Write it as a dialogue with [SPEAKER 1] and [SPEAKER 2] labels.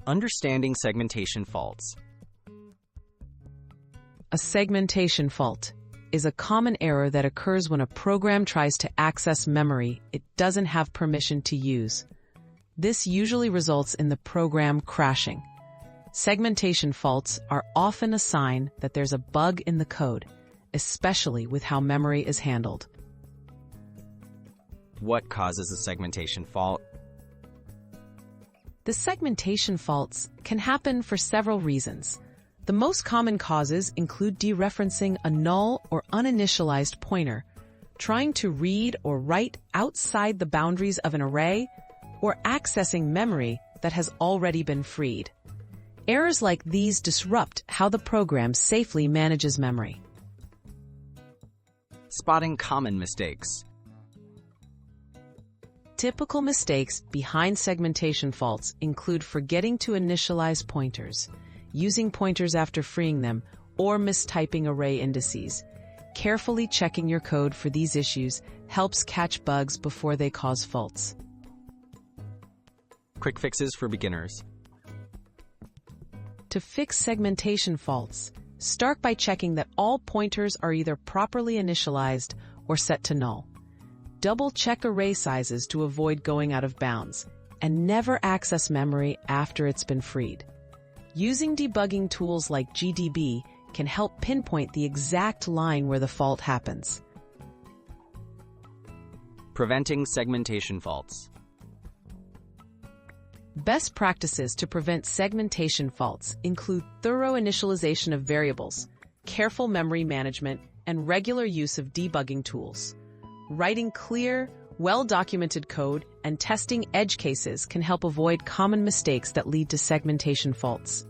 [SPEAKER 1] Understanding segmentation faults.
[SPEAKER 2] A segmentation fault is a common error that occurs when a program tries to access memory it doesn't have permission to use. This usually results in the program crashing. Segmentation faults are often a sign that there's a bug in the code, especially with how memory is handled.
[SPEAKER 1] What causes a segmentation fault?
[SPEAKER 2] The segmentation faults can happen for several reasons. The most common causes include dereferencing a null or uninitialized pointer, trying to read or write outside the boundaries of an array, or accessing memory that has already been freed. Errors like these disrupt how the program safely manages memory.
[SPEAKER 1] Spotting common mistakes.
[SPEAKER 2] Typical mistakes behind segmentation faults include forgetting to initialize pointers, using pointers after freeing them, or mistyping array indices. Carefully checking your code for these issues helps catch bugs before they cause faults.
[SPEAKER 1] Quick fixes for beginners.
[SPEAKER 2] To fix segmentation faults, start by checking that all pointers are either properly initialized or set to null. Double-check array sizes to avoid going out of bounds, and never access memory after it's been freed. Using debugging tools like GDB can help pinpoint the exact line where the fault happens.
[SPEAKER 1] Preventing segmentation faults.
[SPEAKER 2] Best practices to prevent segmentation faults include thorough initialization of variables, careful memory management, and regular use of debugging tools. Writing clear, well-documented code and testing edge cases can help avoid common mistakes that lead to segmentation faults.